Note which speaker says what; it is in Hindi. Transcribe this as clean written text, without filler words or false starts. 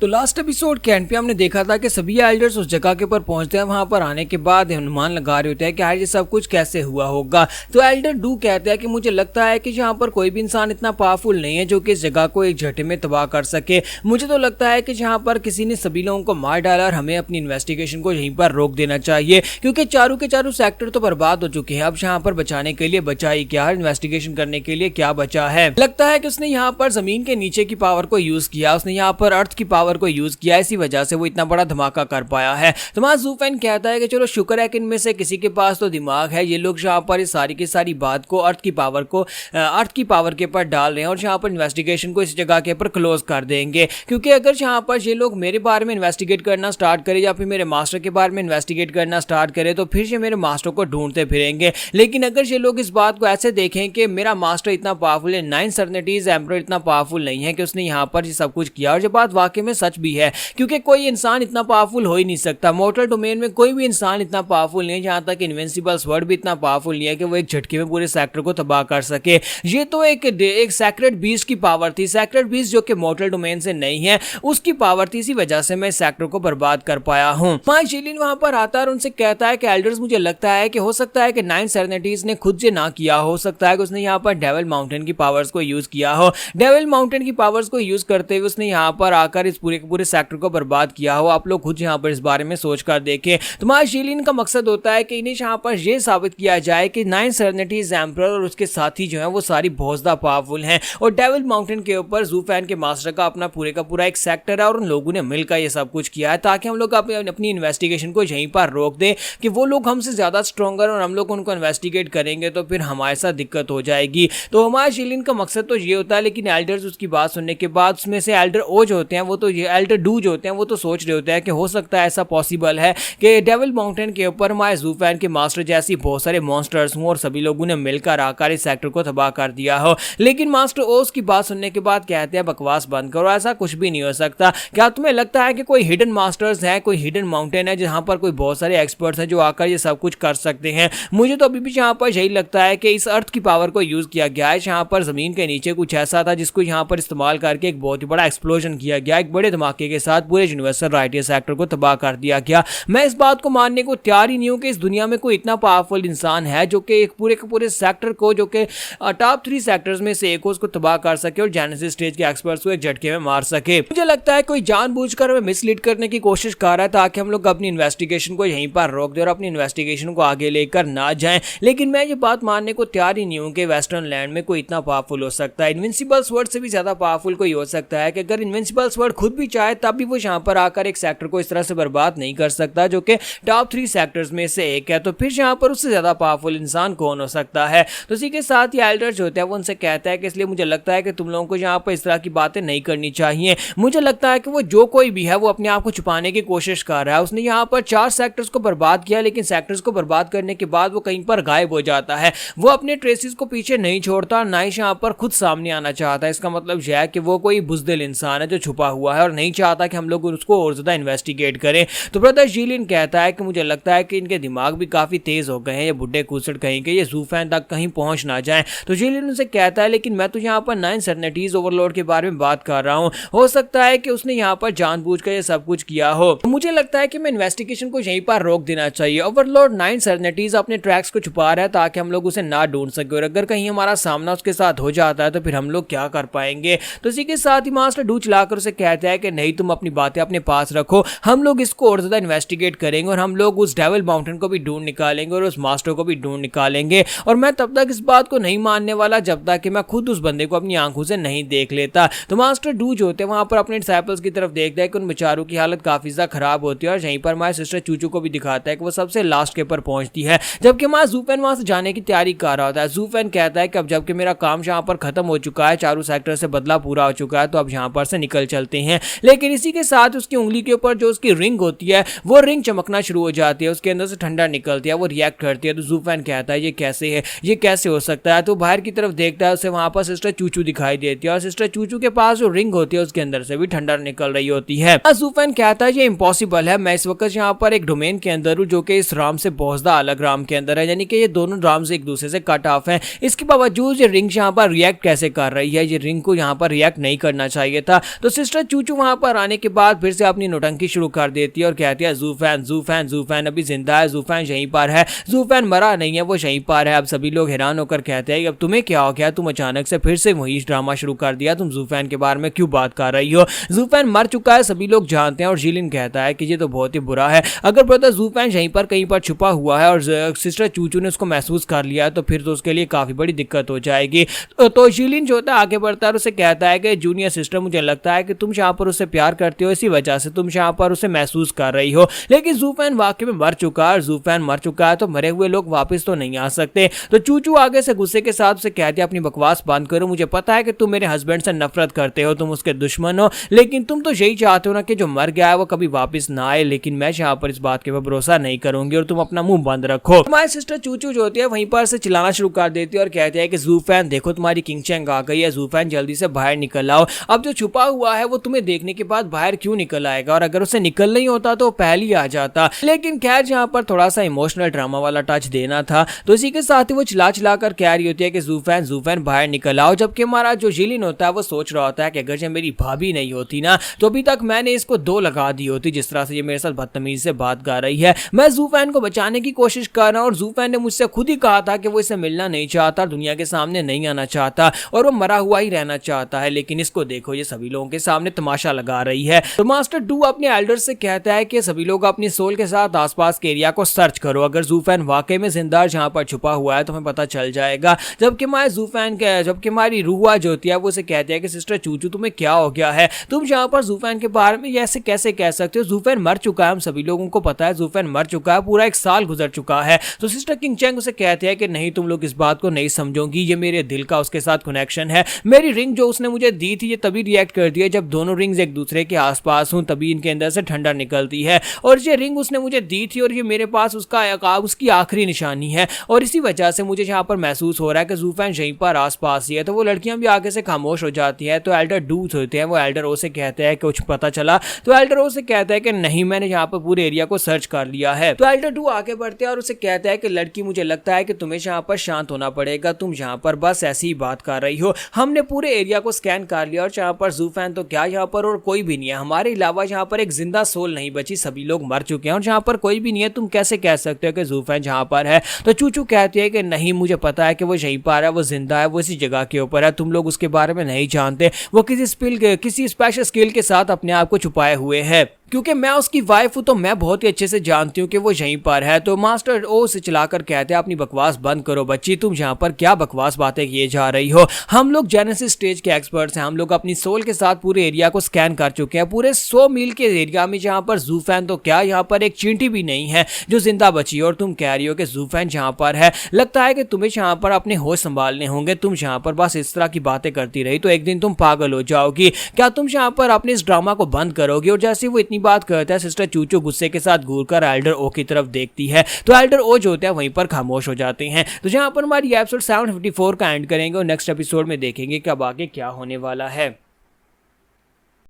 Speaker 1: तो लास्ट एपिसोड के एंड पे हमने देखा था कि सभी एल्डर्स उस जगह के ऊपर पहुंचते हैं। वहां पर आने के बाद अनुमान लगा रहे होते हैं कि यार ये सब कुछ कैसे हुआ होगा। तो एल्डर डू कहते हैं कि मुझे लगता है कि यहाँ पर कोई भी इंसान इतना पावरफुल नहीं है जो कि इस जगह को एक झटके में तबाह कर सके। मुझे तो लगता है कि यहाँ पर किसी ने सभी लोगों को मार डाला और हमें अपनी इन्वेस्टिगेशन को यहीं पर रोक देना चाहिए, क्योंकि चारों के चारों सेक्टर तो बर्बाद हो चुके हैं। अब यहाँ पर बचाने के लिए बचा ही क्या, इन्वेस्टिगेशन करने के लिए क्या बचा है। लगता है कि उसने यहाँ पर जमीन के नीचे की पावर को यूज किया, उसने यहाँ पर अर्थ की पावर को यूज किया, इसी वजह से वो इतना बड़ा धमाका कर पाया है। तो वहां ज़ूफेन कहता है कि चलो शुक्र है कि इनमें से किसी के पास तो दिमाग है। ये लोग यहाँ पर इस सारी की सारी बात को अर्थ की पावर के ऊपर डाल रहे हैं और यहाँ पर इन्वेस्टिगेशन को इस जगह के ऊपर क्लोज कर देंगे। क्योंकि अगर यहाँ पर ये लोग मेरे बारे में इन्वेस्टिगेट करना स्टार्ट करें या फिर मेरे मास्टर के बारे में इन्वेस्टिगेट करना स्टार्ट करें तो फिर ये मेरे मास्टर को ढूंढते फिरेंगे। लेकिन अगर ये लोग इस बात को ऐसे देखें कि मेरा मास्टर इतना पावरफुल है, 9 सर्नेटीज एम्परर इतना पावरफुल नहीं है कि उसने यहाँ पर ये सब कुछ किया, और ये बात वाकई में सच भी है। क्योंकि कोई इंसान इतना पावरफुल हो ही नहीं सकता। मोर्टल डोमेन में कोई भी इंसान इतना पावरफुल नहीं है, जहां तक इनविंसिबल स्वर्ड भी इतना पावरफुल नहीं है कि वो एक झटके में पूरे सेक्टर को तबाह कर सके। ये तो एक सैक्रेड बीस्ट की पावर थी। सैक्रेड बीस्ट जो कि मोर्टल डोमेन से नहीं है, उसकी पावर थी। इसी वजह से मैं सेक्टर को बर्बाद कर पाया हूं। जिलिन वहां पर आता है और उनसे कहता है कि एल्डर्स, मुझे लगता है कि हो सकता है कि 9 सर्नेटीज ने खुद से ना किया, हो सकता है कि उसने यहाँ पर डेविल माउंटेन की पावर्स को यूज किया हो। डेविल माउंटेन की पावर्स को यूज करते हुए उसने यहाँ पर आकर इस पूरे सेक्टर को बर्बाद किया हो। आप लोग खुद यहाँ पर इस बारे में सोचकर देखें। तो शिलिन का मकसद होता है कि इन्हें यहाँ पर यह साबित किया जाए कि 9 सर्नेटीज एम्परर और उसके साथी जो हैं वो सारी बहुत ज्यादा पावरफुल हैं, और डेविल माउंटेन के ऊपर ज़ूफेन के मास्टर का अपना पूरे का पूरा एक सेक्टर है और उन लोगों ने मिलकर ये सब कुछ किया है, ताकि हम लोग अपनी इन्वेस्टिगेशन को यहीं पर रोक दें कि वो लोग हमसे ज्यादा स्ट्रॉन्गर और हम लोग उनको इन्वेस्टिगेट करेंगे तो फिर हमारे साथ दिक्कत हो जाएगी। तो हमारे शिलिन का मकसद तो ये होता है। लेकिन एल्डर्स उसकी बात सुनने के बाद, उसमें से एल्डर ओ जो होते हैं वो तो, ये एल्डर डू जो होते हैं वो तो सोच रहे होते हैं कि हो सकता है ऐसा पॉसिबल है कि डेविल माउंटेन के ऊपर हमारे ज़ूफेन के मास्टर जैसी बहुत सारे मॉन्स्टर्स हों और सभी लोगों ने मिलकर आकर इस सेक्टर को तबाह कर दिया हो। लेकिन मास्टर ओस की बात सुनने के बाद कहते हैं बकवास बंद करो, ऐसा कुछ भी नहीं हो सकता। क्या तुम्हें लगता है कि कोई हिडन मास्टर्स है, कोई हिडन माउंटेन है जहां पर कोई बहुत सारे एक्सपर्ट्स हैं जो आकर ये सब कुछ कर सकते हैं? मुझे तो अभी भी यहाँ पर यही लगता है कि इस अर्थ की पावर को यूज किया गया है। यहाँ पर जमीन के नीचे कुछ ऐसा था जिसको यहाँ पर इस्तेमाल करके एक बहुत ही बड़ा एक्सप्लोजन किया गया, एक बड़े धमाके के साथ पूरे यूनिवर्सल राइटियर सेक्टर को तबाह कर दिया गया। मैं इस बात को मानने को तैयार ही नहीं हूं कि इस दुनिया में कोई इतना पावरफुल इंसान है जो कि एक पूरे के पूरे सेक्टर को, जो कि टॉप 3 सेक्टर्स में से एक हो, उसको तबाह कर सके और जेनेसिस स्टेज के एक्सपर्ट्स को एक झटके में मार सके। मुझे लगता है कोई जानबूझकर हमें मिसलीड करने की कोशिश कर रहा है ताकि हम लोग अपनी इन्वेस्टिगेशन को यहीं पर रोक दें और अपनी इन्वेस्टिगेशन को आगे लेकर ना जाएं। लेकिन मैं ये बात मानने को तैयार ही नहीं हूं कि वेस्टर्न लैंड में कोई इतना पावरफुल हो सकता है। इनविंसिबल स्वर्ड से भी ज्यादा पावरफुल कोई हो सकता है कि अगर इनविंसिबल स्वर्ड खुद भी चाहे तब भी वो यहाँ पर आकर एक सेक्टर को इस तरह से बर्बाद नहीं कर सकता जो कि टॉप 3 सेक्टर्स में से एक है। तो फिर यहाँ पर उससे ज्यादा पावरफुल इंसान कौन हो सकता है? तो इसी के साथ ही एल्डर जो होता है वो उनसे कहता है कि इसलिए मुझे लगता है कि तुम लोगों को यहाँ पर इस तरह की बातें नहीं करनी चाहिए। मुझे लगता है कि वो जो कोई भी है वो अपने आप को छुपाने की कोशिश कर रहा है। उसने यहाँ पर 4 सेक्टर्स को बर्बाद किया, लेकिन सेक्टर्स को बर्बाद करने के बाद वो कहीं पर गायब हो जाता है। वो अपने ट्रेसेस को पीछे नहीं छोड़ता, ना ही यहाँ पर खुद सामने आना चाहता है। इसका मतलब यह है कि वो कोई बुज़दिल इंसान है जो छुपा हुआ है और नहीं चाहता कि हम लोग उसको और ज्यादा इन्वेस्टिगेट करें। तो ब्रदर जिलिन कहता है कि मुझे लगता है कि इनके दिमाग भी काफी तेज हो गए हैं, ये बुड्ढे कूसड़ कहीं के, ये ज़ूफेन तक कहीं पहुंच ना जाए। तो जिलिन उनसे कहता है लेकिन मैं तो यहाँ पर 9 सर्नेटीज ओवरलॉर्ड के बारे में बात कर रहा हूँ, हो सकता है कि उसने यहाँ पर जानबूझकर ये सब कुछ किया हो। तो मुझे लगता है कि मैं इन्वेस्टिगेशन को यहीं पर रोक देना चाहिए। ओवरलॉर्ड 9 सर्नेटीज अपने ट्रैक्स को छुपा रहा है ताकि हम लोग उसे ना ढूंढ सके, और अगर कहीं हमारा सामना उसके साथ हो जाता है तो फिर हम लोग क्या कर पाएंगे? तो इसी के साथ ही मास्टर डू चलाकर उसे कहता है कि नहीं, तुम अपनी बातें अपने पास रखो, हम लोग इसको और ज्यादा इन्वेस्टिगेट करेंगे और हम लोग उस डेविल माउंटेन को भी ढूंढ निकालेंगे और उस मास्टर को भी ढूंढ निकालेंगे। और मैं तब तक इस बात को नहीं मानने वाला जब तक कि मैं खुद उस बंदे को अपनी आंखों से नहीं देख लेता। तो मास्टर डू जो होते हैं वहां पर अपने डिसाइपल्स की तरफ देखता है कि उन बेचारों की हालत काफी ज्यादा खराब होती है, और यहीं पर हमारे सिस्टर चूचू को भी दिखाता है कि वो सबसे लास्ट के ऊपर पहुंचती है, जबकि हमारा ज़ूफेन वहां से जाने की तैयारी कर रहा होता है। ज़ूफेन कहता है कि अब जबकि मेरा काम यहाँ पर खत्म हो चुका है, चारों सेक्टर से बदला पूरा हो चुका है, तो अब यहाँ पर से निकल चलते हैं। लेकिन इसी के साथ उसकी उंगली के ऊपर जो उसकी रिंग होती है वो रिंग चमकना शुरू हो जाती है, उसके अंदर से ठंडा निकलती है, वो रिएक्ट करती है। तो ज़ूफेन कहता है ये कैसे है, ये कैसे हो सकता है? तो बाहर की तरफ देखता है, उसे वहां पर सिस्टर चूचू दिखाई देती है और सिस्टर चूचू के पास जो रिंग होती है उसके अंदर से भी ठंडा निकल रही होती है। ज़ूफेन कहता है ये इम्पॉसिबल है, मैं इस वक्त यहाँ पर एक डोमेन के अंदर हूँ जो कि इस राम से बहुत ज्यादा अलग राम के अंदर है, यानी कि ये दोनों राम्स एक दूसरे से कट ऑफ हैं। इसके बावजूद ये रिंग यहाँ पर रिएक्ट कैसे कर रही है? ये रिंग को यहाँ पर रिएक्ट नहीं करना चाहिए था। तो सिस्टर चूचू चूचू वहां पर आने के बाद फिर से अपनी नौटंकी शुरू कर देती है और कहती है जूफैन जूफैन जूफैन अभी जिंदा है, जूफैन यहीं पर है, जूफैन मरा नहीं है, वो यहीं पर है। अब सभी लोग हैरान होकर कहते हैं अब तुम्हें क्या हो गया, तुम अचानक से फिर से वही ड्रामा शुरू कर दिया, तुम जूफैन के बारे में क्यों बात कर रही हो, जूफैन मर चुका है, सभी लोग जानते हैं। और जिलिन कहता है कि ये तो बहुत ही बुरा है, अगर ब्रदर जूफैन यहीं पर कहीं पर छुपा हुआ है और सिस्टर चूचू ने उसको महसूस कर लिया है तो फिर तो उसके लिए काफी बड़ी दिक्कत हो जाएगी। तो जिलिन जो होता है आगे बढ़ता है और उसे कहता है कि जूनियर सिस्टर, मुझे लगता है कि तुम यहाँ पर उससे प्यार करते हो, इसी वजह से तुम यहाँ पर उसे महसूस कर रही हो, लेकिन जूफैन वाकई में मर चुका है और जूफैन मर चुका है तो मरे हुए लोग वापस तो नहीं आ सकते। तो चूचू आगे से गुस्से के साथ उसे कहती है अपनी बकवास बंद करो, मुझे पता है कि तुम मेरे हस्बैंड से नफरत करते हो, तुम उसके दुश्मन हो, लेकिन तुम तो यही चाहते हो ना कि जो मर गया है वो कभी वापस ना आए, लेकिन मैं यहाँ पर इस बात के ऊपर भरोसा नहीं करूंगी और तुम अपना मुंह बंद रखो। हमारी सिस्टर चूचू जो होती है वहीं पर से चिल्लाना शुरू कर देती है और कहती है कि जूफैन देखो तुम्हारी किंग चैंग आ गई है, जूफैन जल्दी से बाहर निकल आओ, अब जो छुपा हुआ है वो तुम्हें देखने के बाद बाहर क्यों निकल आएगा, और अगर उसे निकल नहीं होता तो पहले ही आ जाता। लेकिन खैर यहाँ पर थोड़ा सा इमोशनल ड्रामा वाला टच देना था, तो इसी के साथ ही वो चिल्ला चिल्ला कर कह रही होती है कि जूफैन जूफैन बाहर निकल आओ, जबकि हमारा जो जिलिन होता है वो सोच रहा होता है कि अगर ये मेरी भाभी नहीं होती ना तो अभी तक मैंने इसको 2 लगा दी होती, जिस तरह से ये मेरे साथ बदतमीजी से बात कर रही है। मैं जूफैन को बचाने की कोशिश कर रहा हूँ और जूफैन ने मुझसे खुद ही कहा था कि वो इसे मिलना नहीं चाहता, दुनिया के सामने नहीं आना चाहता और वो मरा हुआ ही रहना चाहता है, लेकिन इसको देखो ये सभी लोगों के सामने तमाशा लगा रही है। तो मास्टर डू अपने एल्डर से कहता है कि सभी लोग अपनी सोल के साथ आसपास के एरिया को सर्च करो, अगर जूफैन वाकई में जिंदा जहां पर छुपा हुआ है तो हमें पता चल जाएगा। जबकि हमारी रूहा जो होती है वो उसे कहती है कि सिस्टर चूचू तुम्हें क्या हो गया है, तुम यहाँ पर जूफैन के बारे में ऐसे कैसे कह सकते हो, जूफैन मर चुका है, हम सभी लोगों को पता है जूफैन मर चुका है, पूरा 1 साल गुजर चुका है। तो सिस्टर किंग चैंग उसे कहती है कि नहीं तुम लोग इस बात को नहीं समझोगी, ये मेरे दिल का उसके साथ कनेक्शन है, मेरी रिंग जो उसने मुझे दी थी ये तभी रिएक्ट कर दिया जब दोनों रिंग्स एक दूसरे के आसपास हूं, तभी इनके अंदर से ठंडा निकलती है, और ये रिंग उसने मुझे दी थी और ये मेरे पास उसकी आखिरी निशानी है, और इसी वजह से मुझे यहाँ पर महसूस हो रहा है कि जूफैन यहीं पर आसपास ही है। तो वो लड़कियां भी आगे से खामोश हो जाती है। तो एल्डर डू होते हैं वो एल्डर ओ से कहते हैं कि कुछ पता चला, तो एल्डर ओ से कहता है कि नहीं मैंने यहाँ पर पूरे एरिया को सर्च कर लिया है। तो एल्डर डू आगे बढ़ते हैं और उसे कहता है कि लड़की मुझे लगता है कि तुम्हें यहाँ पर शांत होना पड़ेगा, तुम यहाँ पर बस ऐसी ही बात कर रही हो, हमने पूरे एरिया को स्कैन कर लिया और यहाँ पर जूफैन तो क्या यहाँ पर और कोई भी नहीं है, हमारे अलावा यहाँ पर एक जिंदा सोल नहीं बची, सभी लोग मर चुके हैं और यहाँ पर कोई भी नहीं है, तुम कैसे कह सकते हो कि जूफैन जहाँ पर है। तो चूचू कहती है कि नहीं मुझे पता है कि वो यहीं पर है, वो जिंदा है, वो इसी जगह के ऊपर है, तुम लोग उसके बारे में नहीं जानते, वो किसी स्पेशल स्किल के साथ अपने आप को छुपाए हुए है, क्योंकि मैं उसकी वाइफ हूं तो मैं बहुत ही अच्छे से जानती हूँ कि वो यहीं पर है। तो मास्टर ओ से चलाकर कहते हैं अपनी बकवास बंद करो बच्ची, तुम यहाँ पर क्या बकवास बातें किए जा रही हो, हम लोग जेनेसिस स्टेज के एक्सपर्ट्स हैं, हम लोग अपनी सोल के साथ पूरे एरिया को स्कैन कर चुके हैं, पूरे 100 मील के एरिया में जहाँ पर जूफैन तो क्या यहाँ पर एक चींटी भी नहीं है जो जिंदा बची, और तुम कह रही हो कि जूफैन जहाँ पर है, लगता है कि तुम्हें यहाँ पर अपने होश संभालने होंगे, तुम यहाँ पर बस इस तरह की बातें करती रही तो एक दिन तुम पागल हो जाओगी, क्या तुम यहाँ पर अपने इस ड्रामा को बंद करोगी। और जैसे वो इतनी बात करता है सिस्टर चूचू गुस्से के साथ घूरकर एल्डर ओ की तरफ देखती है, तो एल्डर ओ जो होता है वहीं पर खामोश हो जाते हैं। तो जहां पर हमारी एपिसोड 754 का एंड करेंगे और नेक्स्ट एपिसोड में देखेंगे कि अब आगे क्या होने वाला है।